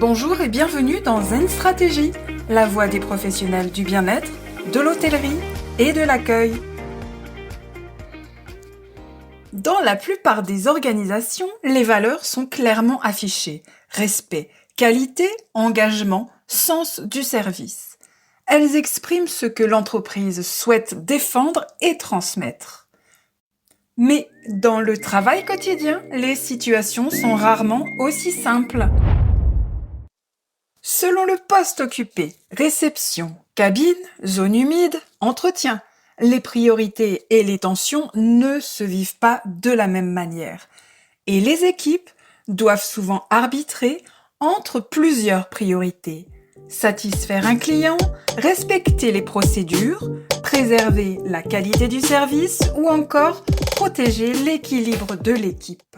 Bonjour et bienvenue dans Zen Stratégie, la voix des professionnels du bien-être, de l'hôtellerie et de l'accueil. Dans la plupart des organisations, les valeurs sont clairement affichées. Respect, qualité, engagement, sens du service. Elles expriment ce que l'entreprise souhaite défendre et transmettre. Mais dans le travail quotidien, les situations sont rarement aussi simples. Selon le poste occupé, réception, cabine, zone humide, entretien, les priorités et les tensions ne se vivent pas de la même manière. Et les équipes doivent souvent arbitrer entre plusieurs priorités. Satisfaire un client, respecter les procédures, préserver la qualité du service ou encore protéger l'équilibre de l'équipe.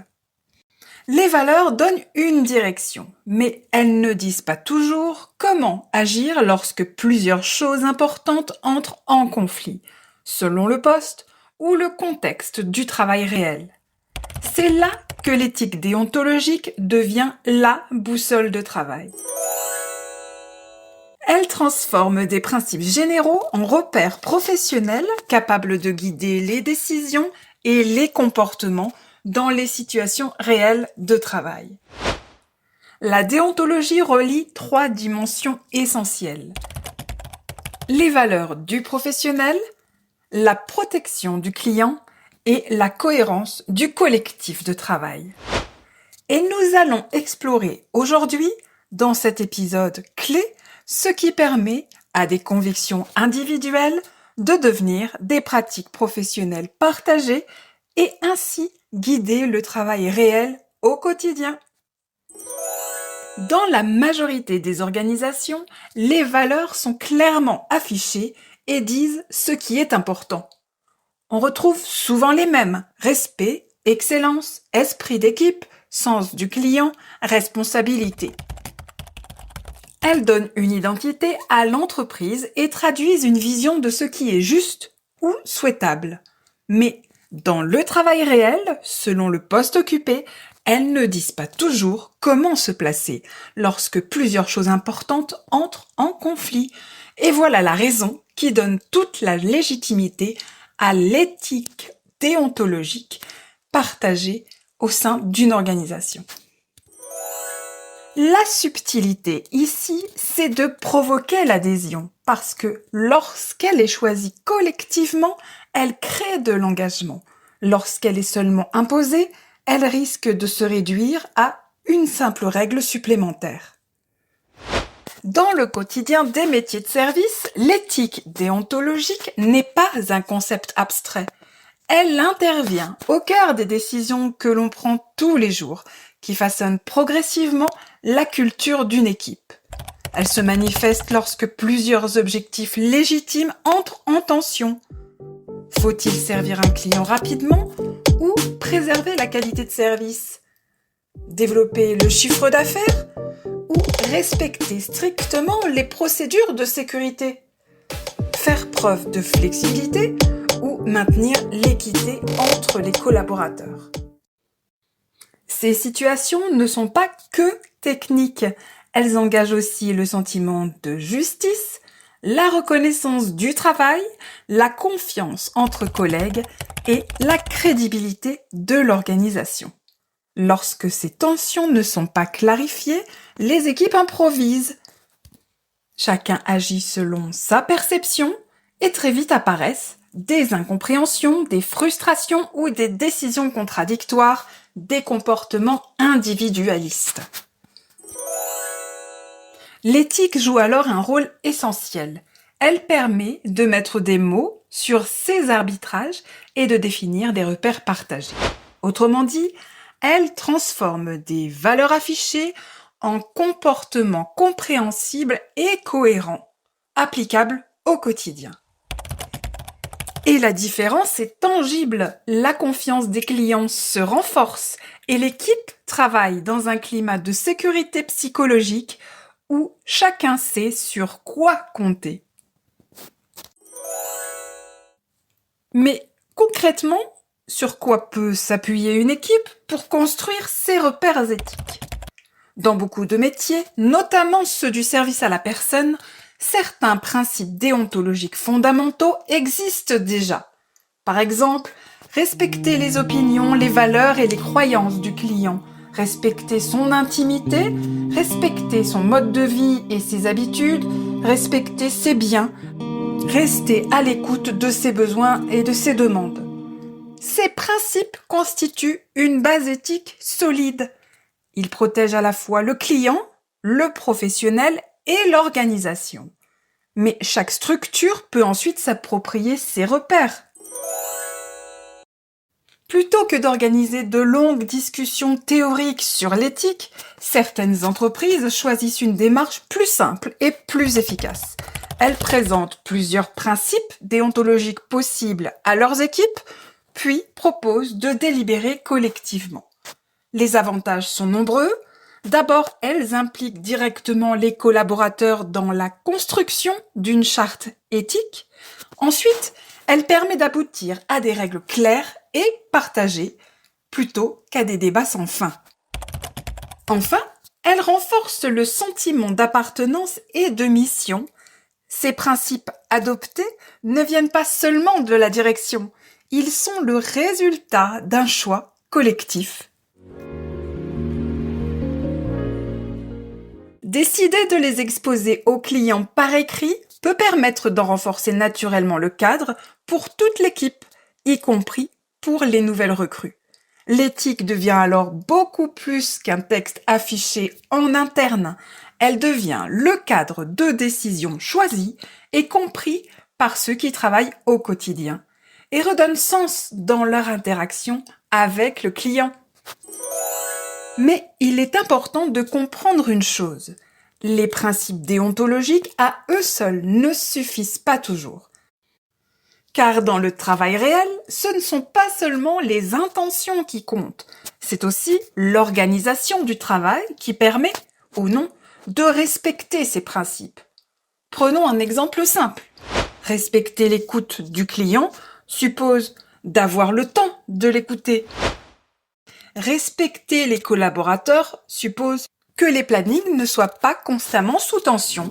Les valeurs donnent une direction, mais elles ne disent pas toujours comment agir lorsque plusieurs choses importantes entrent en conflit, selon le poste ou le contexte du travail réel. C'est là que l'éthique déontologique devient la boussole de travail. Elle transforme des principes généraux en repères professionnels capables de guider les décisions et les comportements dans les situations réelles de travail. La déontologie relie 3 dimensions essentielles. Les valeurs du professionnel, la protection du client et la cohérence du collectif de travail. Et nous allons explorer aujourd'hui, dans cet épisode clé, ce qui permet à des convictions individuelles de devenir des pratiques professionnelles partagées et ainsi guider le travail réel au quotidien. Dans la majorité des organisations, les valeurs sont clairement affichées et disent ce qui est important. On retrouve souvent les mêmes: respect, excellence, esprit d'équipe, sens du client, responsabilité. Elles donnent une identité à l'entreprise et traduisent une vision de ce qui est juste ou souhaitable. Mais dans le travail réel, selon le poste occupé, elles ne disent pas toujours comment se placer lorsque plusieurs choses importantes entrent en conflit. Et voilà la raison qui donne toute la légitimité à l'éthique déontologique partagée au sein d'une organisation. La subtilité ici, c'est de provoquer l'adhésion, parce que lorsqu'elle est choisie collectivement, elle crée de l'engagement. Lorsqu'elle est seulement imposée, elle risque de se réduire à une simple règle supplémentaire. Dans le quotidien des métiers de service, l'éthique déontologique n'est pas un concept abstrait. Elle intervient au cœur des décisions que l'on prend tous les jours, qui façonnent progressivement la culture d'une équipe. Elle se manifeste lorsque plusieurs objectifs légitimes entrent en tension. Faut-il servir un client rapidement ou préserver la qualité de service? Développer le chiffre d'affaires ou respecter strictement les procédures de sécurité? Faire preuve de flexibilité ou maintenir l'équité entre les collaborateurs? Ces situations ne sont pas que techniques, elles engagent aussi le sentiment de justice, la reconnaissance du travail, la confiance entre collègues et la crédibilité de l'organisation. Lorsque ces tensions ne sont pas clarifiées, les équipes improvisent. Chacun agit selon sa perception et très vite apparaissent des incompréhensions, des frustrations ou des décisions contradictoires, des comportements individualistes. L'éthique joue alors un rôle essentiel. Elle permet de mettre des mots sur ces arbitrages et de définir des repères partagés. Autrement dit, elle transforme des valeurs affichées en comportements compréhensibles et cohérents, applicables au quotidien. Et la différence est tangible. La confiance des clients se renforce et l'équipe travaille dans un climat de sécurité psychologique où chacun sait sur quoi compter. Mais concrètement, sur quoi peut s'appuyer une équipe pour construire ses repères éthiques? Dans beaucoup de métiers, notamment ceux du service à la personne, certains principes déontologiques fondamentaux existent déjà. Par exemple, respecter les opinions, les valeurs et les croyances du client, respecter son intimité, respecter son mode de vie et ses habitudes, respecter ses biens, rester à l'écoute de ses besoins et de ses demandes. Ces principes constituent une base éthique solide. Ils protègent à la fois le client, le professionnel et l'organisation. Mais chaque structure peut ensuite s'approprier ces repères. Plutôt que d'organiser de longues discussions théoriques sur l'éthique, certaines entreprises choisissent une démarche plus simple et plus efficace. Elles présentent plusieurs principes déontologiques possibles à leurs équipes, puis proposent de délibérer collectivement. Les avantages sont nombreux. D'abord, elles impliquent directement les collaborateurs dans la construction d'une charte éthique. Ensuite, elle permet d'aboutir à des règles claires et partagées, plutôt qu'à des débats sans fin. Enfin, elle renforce le sentiment d'appartenance et de mission. Ces principes adoptés ne viennent pas seulement de la direction, ils sont le résultat d'un choix collectif. Décider de les exposer aux clients par écrit peut permettre d'en renforcer naturellement le cadre pour toute l'équipe, y compris pour les nouvelles recrues. L'éthique devient alors beaucoup plus qu'un texte affiché en interne. Elle devient le cadre de décision choisi et compris par ceux qui travaillent au quotidien et redonne sens dans leur interaction avec le client. Mais il est important de comprendre une chose. Les principes déontologiques à eux seuls ne suffisent pas toujours. Car dans le travail réel, ce ne sont pas seulement les intentions qui comptent, c'est aussi l'organisation du travail qui permet, ou non, de respecter ces principes. Prenons un exemple simple. Respecter l'écoute du client suppose d'avoir le temps de l'écouter. Respecter les collaborateurs suppose que les plannings ne soient pas constamment sous tension.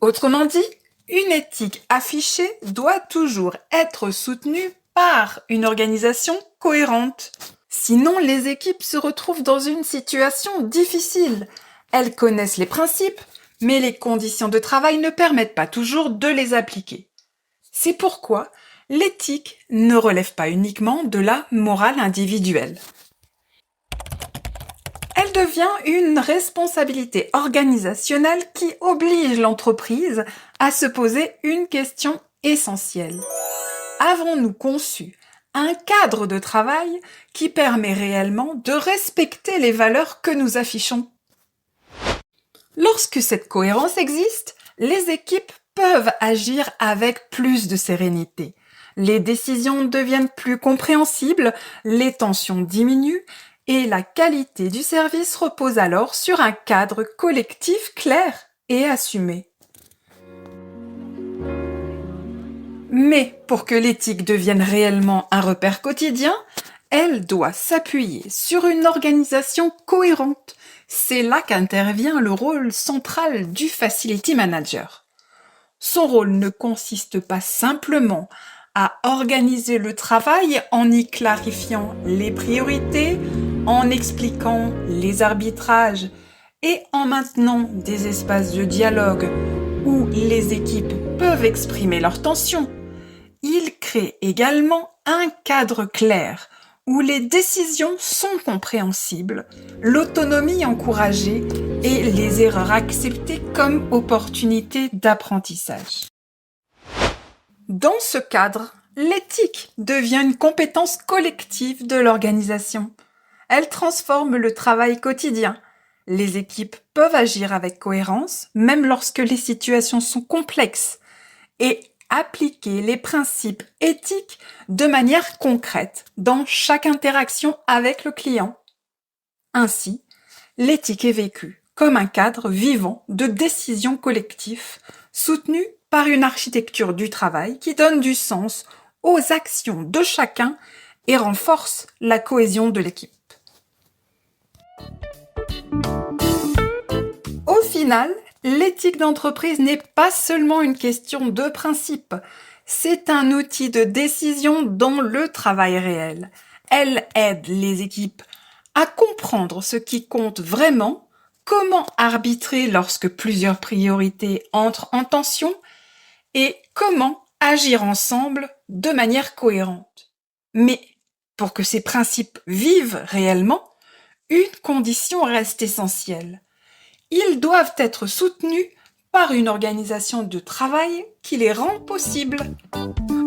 Autrement dit, une éthique affichée doit toujours être soutenue par une organisation cohérente. Sinon, les équipes se retrouvent dans une situation difficile. Elles connaissent les principes, mais les conditions de travail ne permettent pas toujours de les appliquer. C'est pourquoi l'éthique ne relève pas uniquement de la morale individuelle. Elle devient une responsabilité organisationnelle qui oblige l'entreprise à se poser une question essentielle. Avons-nous conçu un cadre de travail qui permet réellement de respecter les valeurs que nous affichons? Lorsque cette cohérence existe, les équipes peuvent agir avec plus de sérénité. Les décisions deviennent plus compréhensibles, les tensions diminuent et la qualité du service repose alors sur un cadre collectif clair et assumé. Mais pour que l'éthique devienne réellement un repère quotidien, elle doit s'appuyer sur une organisation cohérente. C'est là qu'intervient le rôle central du Facility Manager. Son rôle ne consiste pas simplement à organiser le travail en y clarifiant les priorités, en expliquant les arbitrages et en maintenant des espaces de dialogue où les équipes peuvent exprimer leurs tensions. Il crée également un cadre clair où les décisions sont compréhensibles, l'autonomie encouragée et les erreurs acceptées comme opportunités d'apprentissage. Dans ce cadre, l'éthique devient une compétence collective de l'organisation. Elle transforme le travail quotidien. Les équipes peuvent agir avec cohérence, même lorsque les situations sont complexes, et appliquer les principes éthiques de manière concrète dans chaque interaction avec le client. Ainsi, l'éthique est vécue comme un cadre vivant de décisions collectives, soutenu par une architecture du travail qui donne du sens aux actions de chacun et renforce la cohésion de l'équipe. final, l'éthique d'entreprise n'est pas seulement une question de principe, c'est un outil de décision dans le travail réel. Elle aide les équipes à comprendre ce qui compte vraiment, comment arbitrer lorsque plusieurs priorités entrent en tension et comment agir ensemble de manière cohérente. Mais pour que ces principes vivent réellement, une condition reste essentielle. Ils doivent être soutenus par une organisation de travail qui les rend possibles.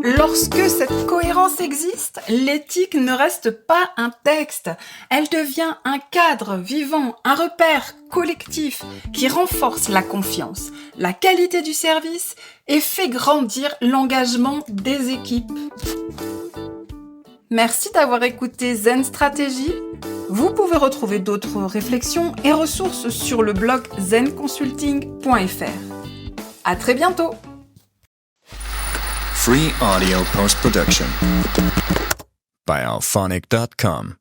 Lorsque cette cohérence existe, l'éthique ne reste pas un texte, elle devient un cadre vivant, un repère collectif qui renforce la confiance, la qualité du service et fait grandir l'engagement des équipes. Merci d'avoir écouté Zen Stratégie. Vous pouvez retrouver d'autres réflexions et ressources sur le blog zenconsulting.fr. À très bientôt! Free audio post-production by alphonic.com